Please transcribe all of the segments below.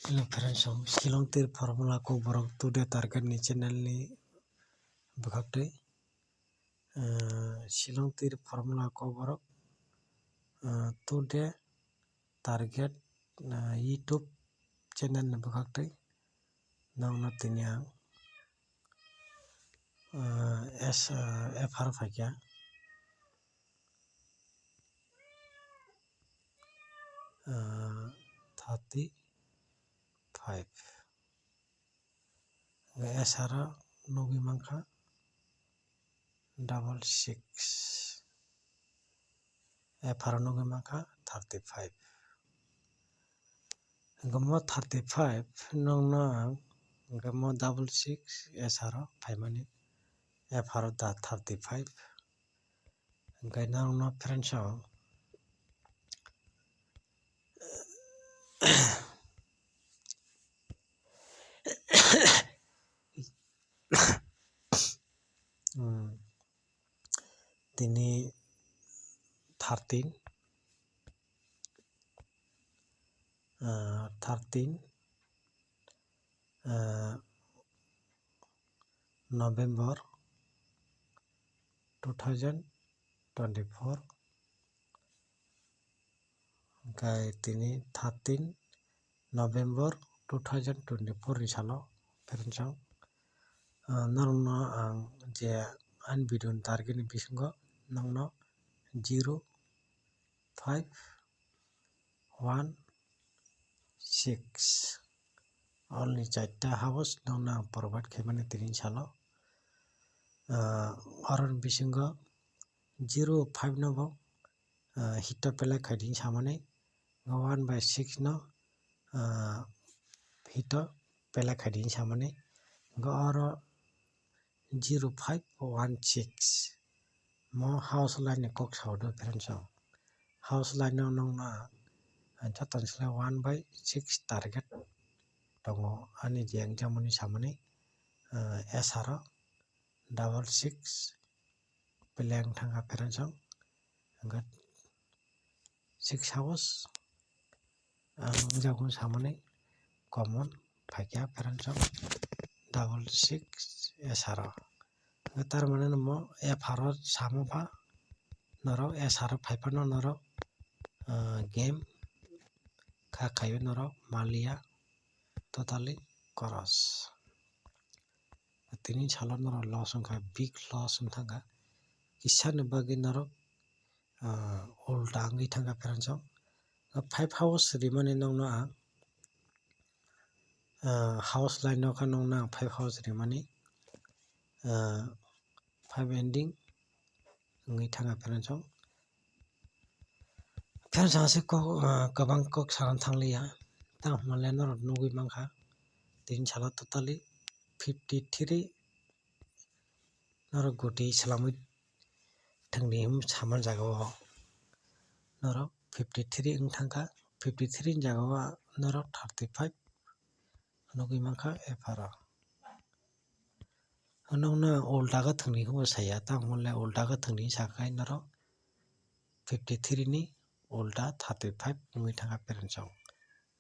Hello friends, Shillong tir formula ko borok today target ni channel ni bukaktai. Shillong tir formula ko borok today target YouTube channel ni bukaktai. Nang na tinya FR fakya. 35 SR nogi mangka 66 FR nogi mangka 35 gamo 35 nong na gamo 66 SR faimani FR da 35 gai nang no friends tini 13 November 2024 gai tini 13 November 2024 ni salo friends narno ang je an video target ni bisingo nangno 0 5 1 6 only 4ta house nangna provide khaimani tini salo aron bisingo 0 5 no bo hito pela khaiding samani 1/6 no hito pela khaiding samani aro 0 5 1 6 mo house line ni kok saudo friends house line no nongna jatan sila 1/6 target tongo ani jeng jamani samani SR 66 peleng thanga friends angka 6 house jagun samani common fakya friends 66 SR tar mane mo FR samopa naro SR faipano naro game kha khayo naro malia totally cross tini salo naro loss ongkha big loss ongthanga kisani bagi naro ulta angui thanga friends 5 house rimani nongno ang house line no kha nongna 5 house rimani 5 ending ngui thanga friends ase ko kabang kok saran thanglia tang male no nugui mangkha tin sala totally 53 naro goti salamui thangni saman jagao naro 53 ongthangkha 53 ni jagao naro 35 nugui mangkha FR nongna ulta ga thangni ko saya tang mole ulta ga thangni sakai naro 53 ni ulta 35 ngui thanga friends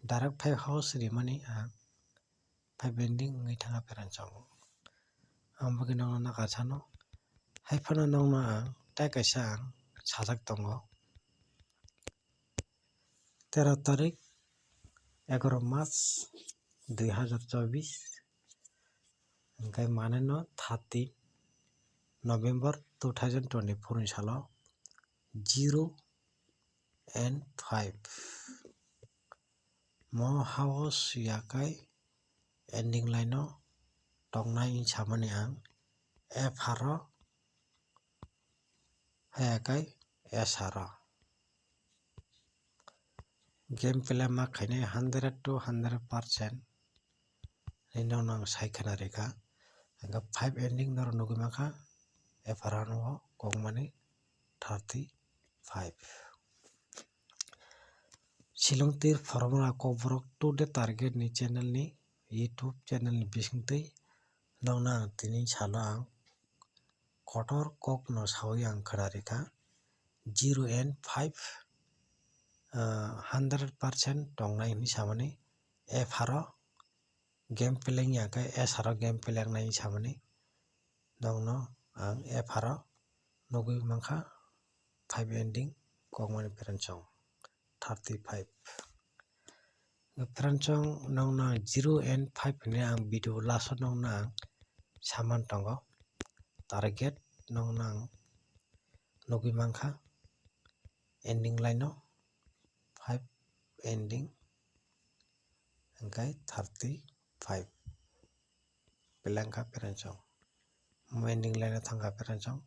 direct 5 house rimani 5 ending ngui thanga friends ambagi nongno nakachano haifano nongno tei kaisa sajak tongo 13 tarik 11 March 2024 hingkai mane no 13 November 2024 ni salo 0 and 5 mo house yakai ending line no tongnai samani ang FR hayakai SR game play ma khainai 100 to 100% ni nong nang saikha rekha angka 5 ending naro nugui mangkha FR no kongmani 35 Shillong tir formula ko borok today target ni channel ni YouTube channel ni bisingtwi nongna tini salo ang kotor kok no sawi ang khara rekha 0 and 5 100% tongnai ni samani F haro game peleng yakai S haro game peleng nai samani nongno ang F haro nugui mangkha 5 ending kokmani pherenchong 35 pherenchong nongno 0 and 5 ni ang video last nongno ang saman tongo target nongno ang nugui mangkha ending line no 5 ending hingkai 35 pelengkha pherenchong ending line thangkha pherenchong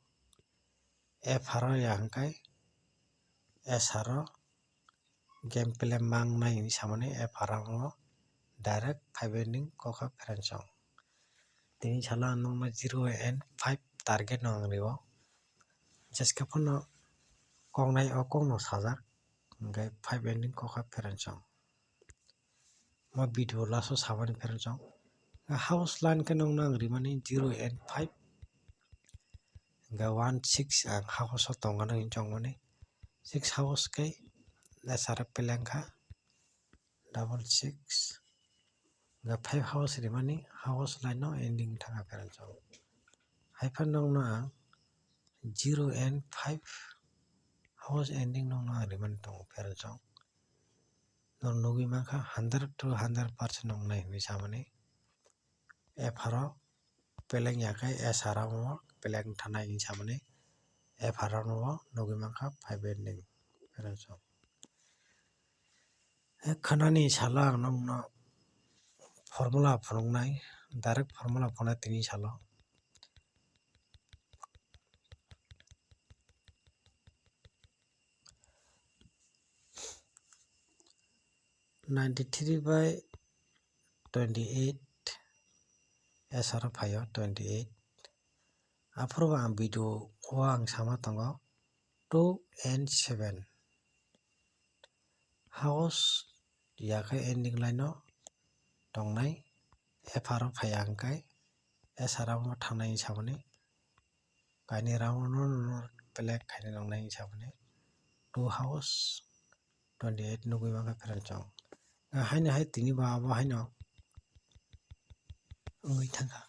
F haro ya hingkai S haro game play mang nai ni samani F haro direct 5 ending kokha pherenchong tini sala nongma 0 and 5 target no angrio jeska phono kongnai o kongno sajak hingkai 5 ending kokha pherenchong mo video last o samani pherenchong house line ke nongno ang rimani 0 and 5 hingkai 1 6 ang house o tongmani chongmani 6 house kai SR pelengkha double 6 hingkai 5 house rimani house line no ending thangkha pherenchong haifan nongno ang 0 and 5 house ending nongno ang rimani tongo pherenchong non nugui mangkha 100 to 100% nongnai hinui samani F haro peleng yakai S haro mo peleng thanai hinui samani F haro no nugui mangkha 5 ending pherenchong khanani sala ang nongno formula phunuknai direct formula phunuknai tini salo (93/28) S haro phaio 28 afro ang video o ang sama tongo 2 and 7 house yakai ending line no tongnai F haro phaiya hingkai S haro mo thangnai samani kaini round no black khainai nongnai samani 2 house 28 nugui mangkha pherenchong haino hai tini ba abo haino wngui thangkha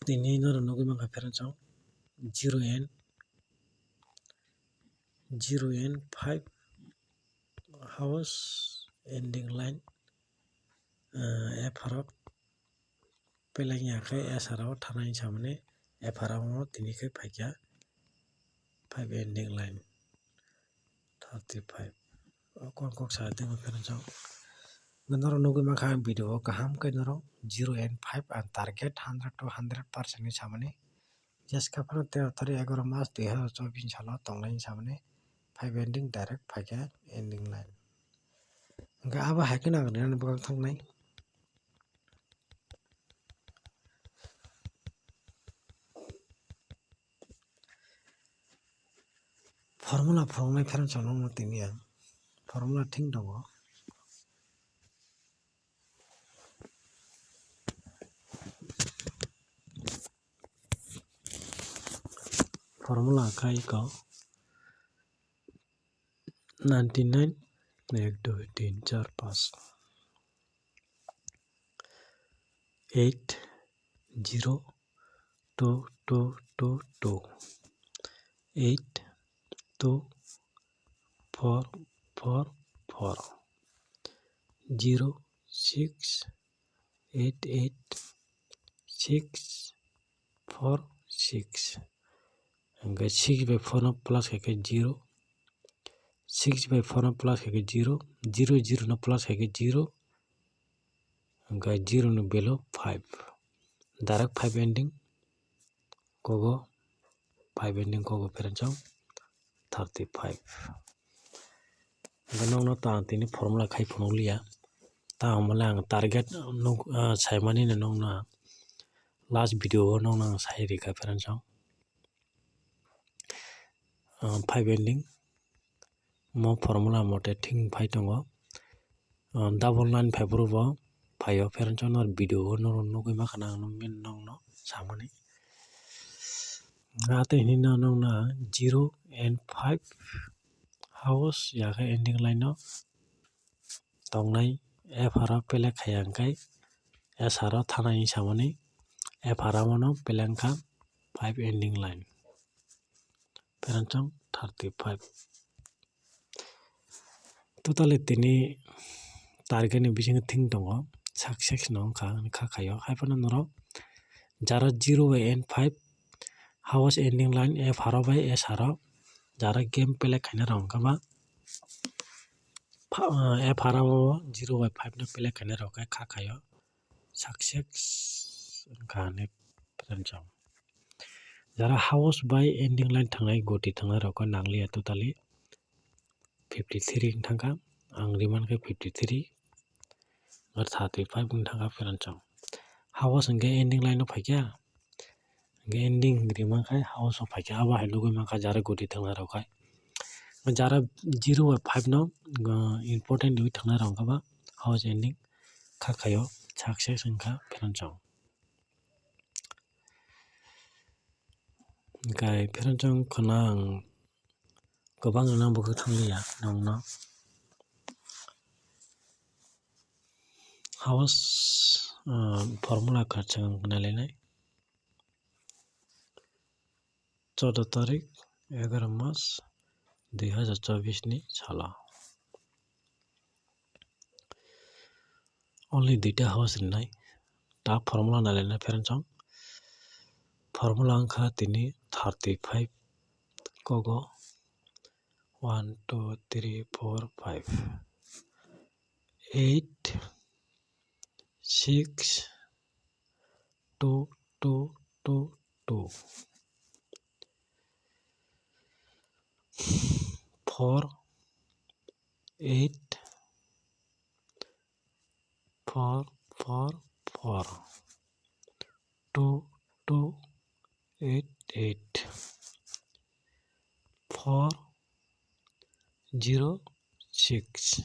tini no nugui mangkha pherenchong 0 and 5 house ending line F haro peleng yakai S haro thanai samani F haro mo tini kai phaikya 5 ending line 35 kon kok sa temo pherenchong noro nugui mangkha ang video o kaham kai noro 0 and 5 ang target 100 to 100% ni samani jeska phono 13 March 2024 salo tongnai samani 5 ending direct phaikya ending line hingkai abo haikhe no ang rinani bwkhak thangnai formula phunuknai pherenchong nongno tini ang formula thing tongo formula khai ko 99 1 2 3 4 5 8 0 2 2 2 2 8 2 4 4 4 0 6 8 8 6 4 6 hingkai 6 by 4 no plus hingkai 0 6 by 4 no plus hingkai 0 0 0 no plus hingkai 0 hingkai 0 ni below 5 direct 5 ending kogo 5 ending kogo pherenchong 35 hingkai nongno to ang tini formula khai phunukliya tahumole ang target saimani no nongno last video o nongno ang sai rwkha pherenchong 5 ending mo formula mote thing phai tongo double line phaipuru bo phaio pherenchong nor video o noro nugui mangkha nongno samani atui hinui no nongno 0 and 5 house yakai ending line no tongnai FR pelek hai angkai SR thanai samani FR mono pelengka 5 ending line peranchong 35 totally tini target ni bisingo thing tongo success no khakayo haifano norok jara 0 by end 5 house ending line FR by SR jara game pelek khaina rong kaba FR 0 by 5 no pelek khaina rok khakayo success khane peranchong jara house by ending line thangnai goti thangnai rok nanglia totally 53 thangka ang riman ke 53 ar 35 thangka peranchong house angke ending line no phaikya angke ending riman khai house of phaikya aba hai logoi manka jara goti thangnai rok khai jara 0 by 5 no important ui thangnai rok ba house ending khakayo success angka peranchong gai peranchong khana ang gobang nang bo thanglia nongno house formula khachang nalenai 14 tarik 11 mass 2024 ni sala only duita house rinai ta formula nalenai peranchong formula angkha tini 35 kogo 1 2 3 4 5 8 6 2 2 2 2 4 8 4 4 4 2 2 8 8 4 0 6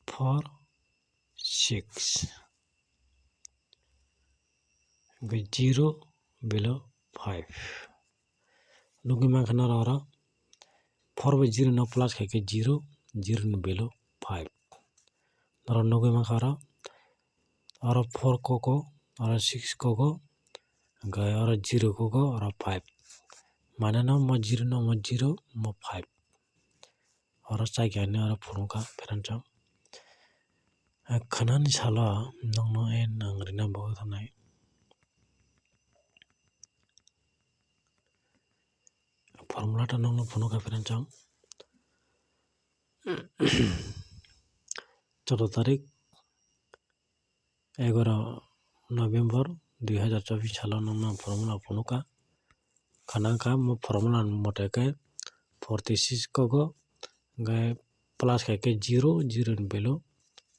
4 6 0 below 5 nugi mankhana rara 4 by 0 no plus khai ke 0 0 no below 5 naro nugi mankhara aro 4 koko aro 6 koko gai aro 0 koko aro 5 mana no mo 0 no mo 0 mo 5 aro chaikani aro phunukha peranchong khanani sala nongno en nang rina bo thanai formula ta nongno phunukha peranchong 14 tarik 11 November 2024 sala nongno formula phunukha khanangkha mo formula mote ke 46 kogo gai plus khai ke 0 0 below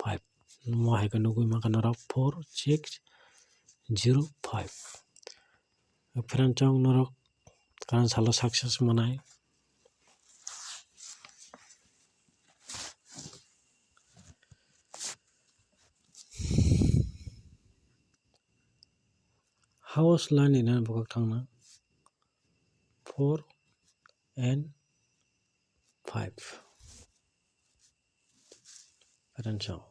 5 mo hai ke nugui mankhana 4 6 0 5 peranchong norok kan salo success manai house line ina bokak thangna 4 and 5 peranchong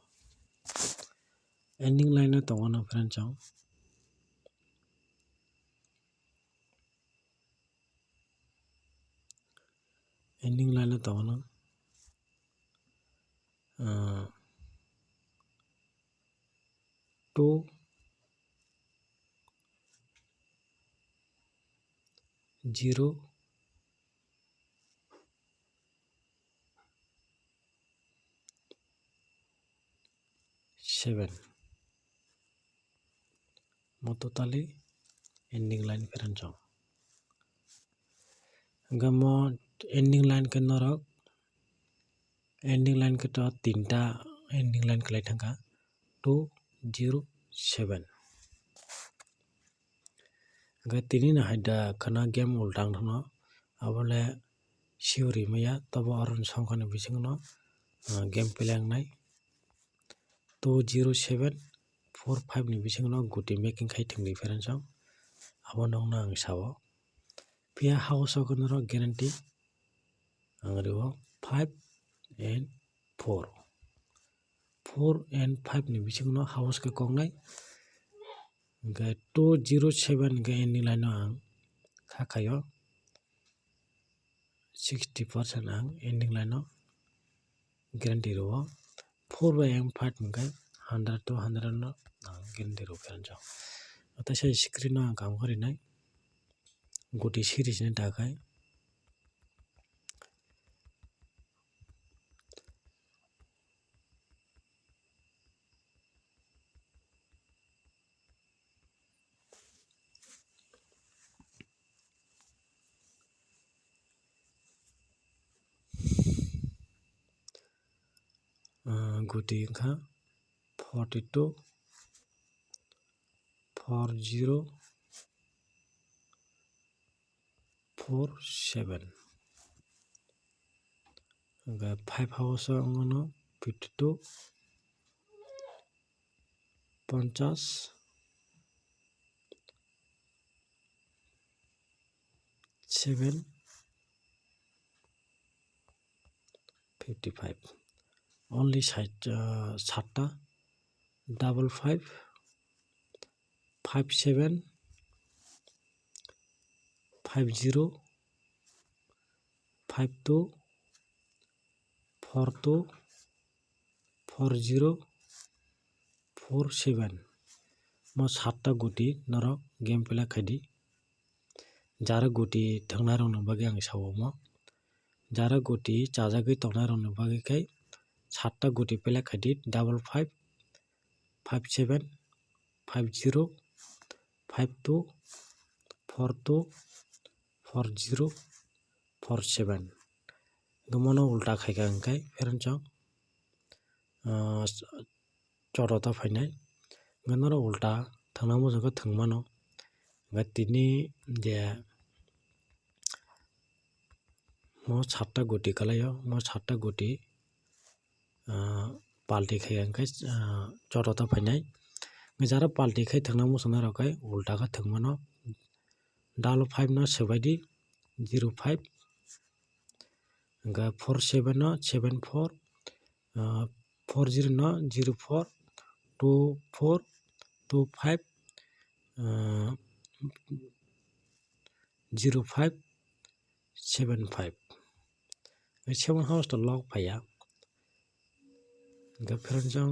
ending line no tongo peranchong ending line no tongo 2 0 7 mo totally ending line peranchong gamo ending line ke norok ending line ke to tinta ending line kelai thangka 2 0 7 gai tini na haida khana game ultang thano abole siori maya tabo aron songkhani bisingno game pelangnai 207 45 ni bisingno guti making khai thingni peranchong abo nongno ang sao pia house o kono guarantee ang rio 5 and 4 4 and 5 ni bisingo house ke kongnai hingke 207 hingke ending line no ang khakayo 60% ang ending line no guarantee ro 4 by m5 hingke 100 to 100 no ang guarantee ro perenjak taisa screen no ang kam karinai goti series ni takai goti wngkha 42 40 47 hingke 5 house no 52 50 7 55 only satta 55 57 50 52 42 40 47 mo 7ta goti norok game play khaidi jara goti thwngnai rok ni bagui ang sawo mo jara goti chajagui tongnai rok ni bagui khai 7ta goti play khaidi 55 57 50 52 42 40 47 gomono ulta khaika hingkai perenchok chotota phainai ganaro ulta thwngnang bwsakhe thwngmano tini je mo 7ta goti kalaio mo 7ta goti palti khai hingkai chotota phainai jara palti khai thwngnang bwsaknai rok khai ulta khe thwngmano double 5 no swbaidi 05 hingke 47 no 74 40 no 04 24 25 05 75 7 house to log phaia hingke perenjak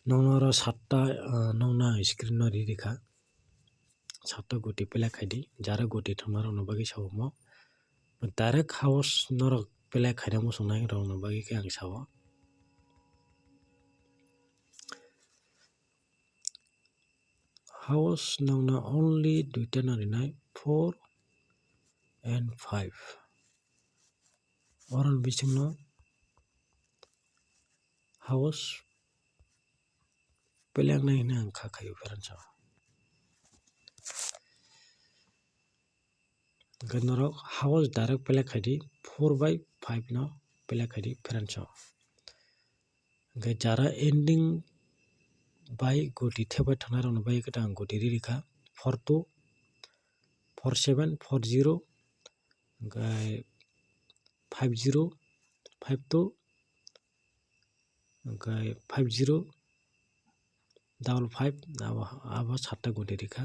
nongnoro 7ta nongna screen no ririkha 7ta goti play khaidi jara goti thwngnai rok ni bagui saomo direct house norok play khainang bwsaknai rok ni bagui khe ang sao house nongna only duita no rinai 4 and 5 oroni bisingno house play nai hino ang khakaio perenchak hingke norok house direct play khaidi 4 by 5 no play khaidi perenchak hingke jara ending by goti thepai thwngnai rok ni bagui khe ang goti ririkha 42 47 40 hingke 50 52 hingke 50 55 abo 7ta goti rikha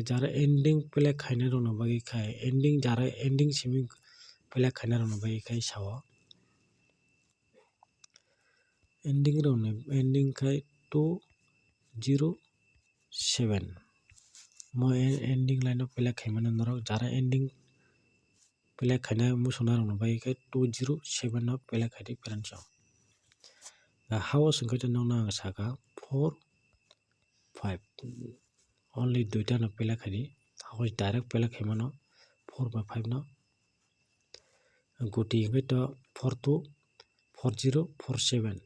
jara ending play khainai rok ni bagui khai ending jara ending simi play khainai rok ni bagui khai sao ending rok ni ending khai 207 mo ending line no play khaimano norok jara ending play khainai muchungnai rok ni bagui khai 207 no play khaidi perenchak house hingke nongno ang saka 4 5 only duita no play khaidi house direct play khaimano 4 by 5 no goti hingke to 42 40 47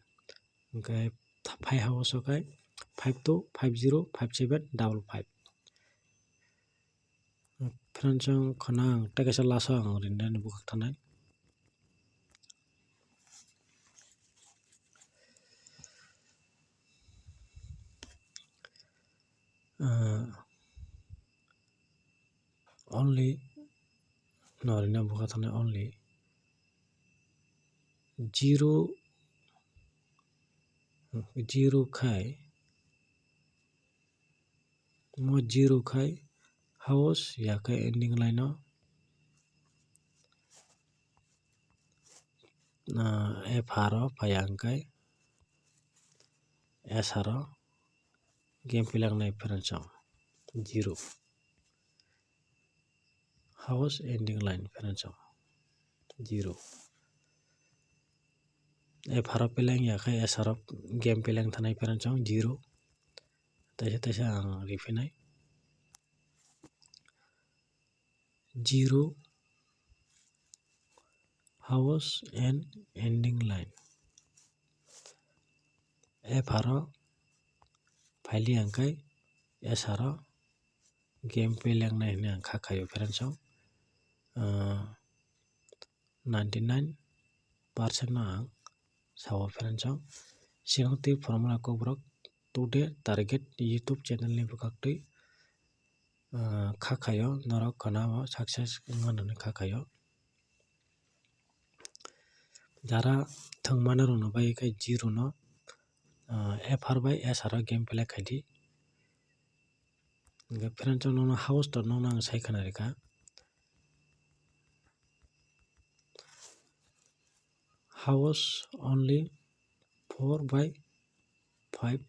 hingke 5 house o khai 52 50 57 55 perenchak khana ang tei kaisa last o ang rinani bukhak thannai only no rinani bukhak thannai only 0 khai mo 0 khai haos yakai ending line no FR payangkai SR game pilangnai pheranchang 0 house ending line pheranchang 0 FR pilang yakai SR game pilang thanai pheranchang 0 taisa ang refinai 0 house and ending line FR phaili angkai SR game pilangnai hine ang khakhayo pheranchang 99% no ang sawa pheranchang sinangti formula kobrok today target YouTube channel ni bukakti khakhayo norok kanao success nganani khakhayo jara thangmana rokno bai kai 0 no FR by SR game play khaidi pheranchang no house to no ang saikhana reka house only 4/5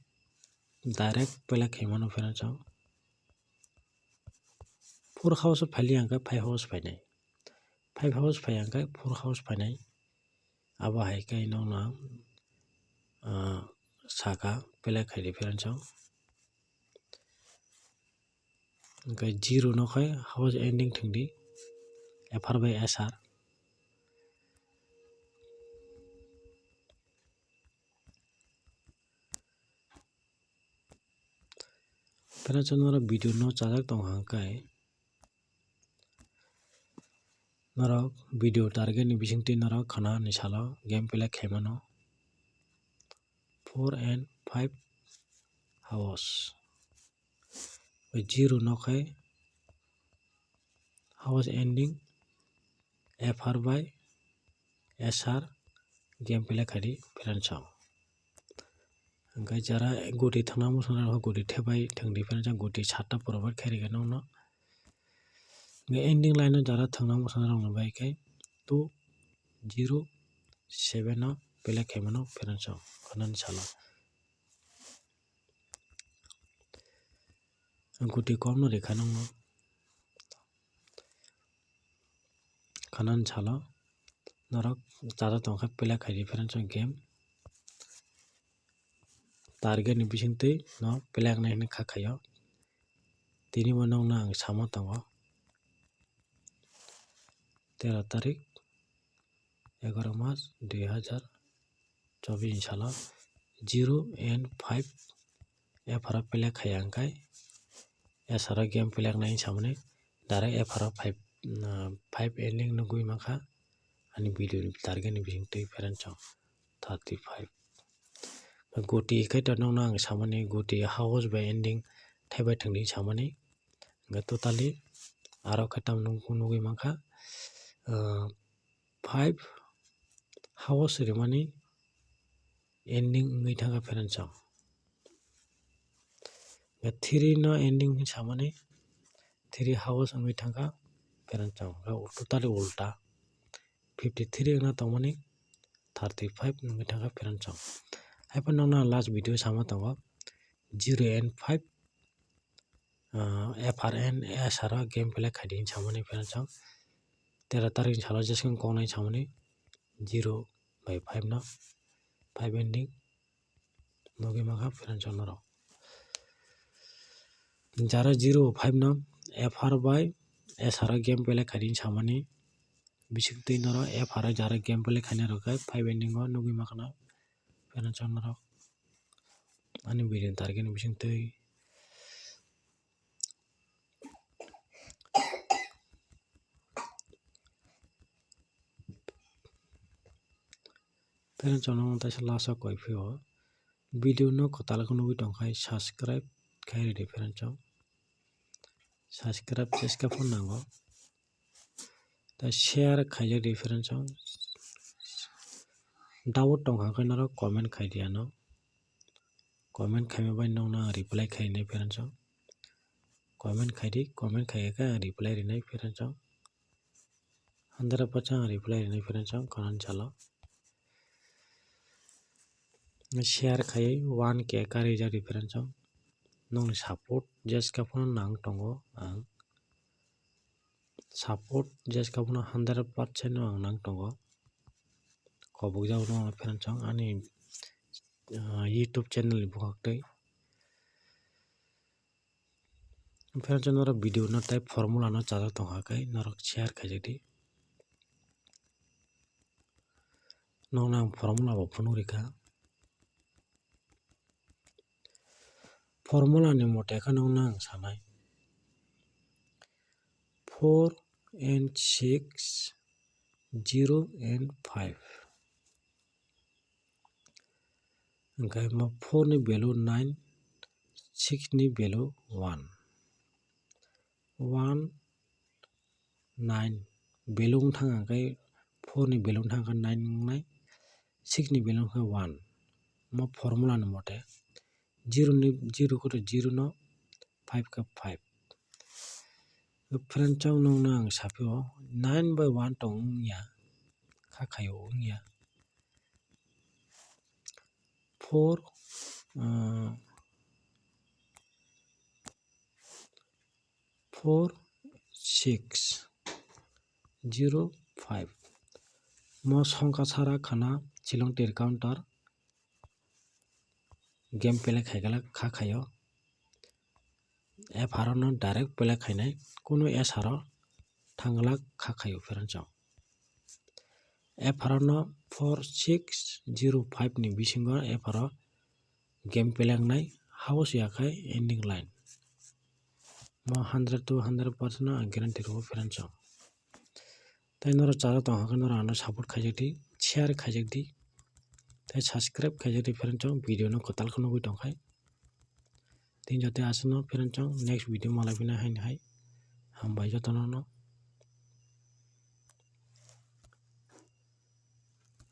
direct play khaimano pheranchang 4 house phaili angka 5 house phainai 5 house phai angka 4 house phainai abo hai kai nongna saka play khaidi pheranchang angkai 0 no khai house ending thingdi FR by SR pheranchang no video no chajak tonghang kai norok video target ni bisingtwi norok khana ni salo game play khaimano 4 and 5 hours 0 no khai house ending FR by SR game play khaidi pheranchang angkai jara goti thangna musana goti thebai thangdi pheranchang goti 7ta provide khairika nongno ending line no jara thangna musana rokno bai kai 207 no play khaimano pheranchang khanani salo goti kom no rekha nongno khanani salo norok chajak tongkha play khaidi pheranchang game target ni bisingtwi no play ngnai hine khakhayo tini bo nongno ang samo tongo 13 tarik 11 March 2024 ni salo 0 and 5 FR play khai angkai SR game play ngnai samani direct FR 5 ending nugui mangkha ani video ni target ni bisingtwi pheranchang 35 goti khai to nongno ang samani goti house by ending thaibai thangdi samani totally aro khatam nugui mangkha 5 house remani ending wngwi thangkha pheranchang 3 no ending samani 3 house wngwi thangkha pheranchang totally ulta 53 wngna tongmani 35 wngwi thangkha pheranchang haifan nongno last video samo tongo 0 and 5 FR and SR game play khaidi samani pheranchang 13 tarik ni salo jeskang kongnai samani 0/5 no 5 ending nugui mangkha pheranchang norok jara 0/5 no FR by SR game play khaidi samani bisingtwi norok FR jara game play khainai rok khai 5 ending o nugui mangkhana pheranchang norok ani video ni target ni bisingtwi pheranchang no taisa last o koipio video no kotal khe nugui tongkhai subscribe khai ready pheranchang subscribe jeska phone nango share khaijak di pheranchang doubt tongkha naro comment khaidia no comment khaima bai nongna reply khainai parents comment khaidi comment khaika reply rinai parents 100% reply rinai parents kanan chalo share khai 1k kari jari parents nong support jeska phone nang tongo ang support jeska phone 100% no ang nang tongo kobok jau no parents ani YouTube channel ni bukhaktui parents noro video no type formula no chajak tongkha kai norok share khaijak nong nang formula bo phunu rika formula ni mote nong nang sanai 4 and 6 0 and 5 angkai ma 4 ni value 9 6 ni value 1 1 9 value thang angkai 4 ni value thang 9 ngai 6 ni value thang 1 ma formula ni mote 0 ko 0 no 5 ka 5 friend chong nong nang sapio 9 by 1 tong ya kha khayo ya 4 6 0 5 mo songkha sara khana chilong tir counter game play khaigala kha khayo f haro no direct play khainai kuno s haro thangla kha khayo friend chong f haro no 4 6 0 5 ni bisingo f haro game play nai house yakai ending line mo 100 to 100% no guarantee ro friend chong tai noro chara tongha noro ano support khaijak di share khaijak di tai subscribe khaijak di friend chong video no kotal khono goi tongkhai tin jote asno friend chong next video malai bina hai hambai jotono no।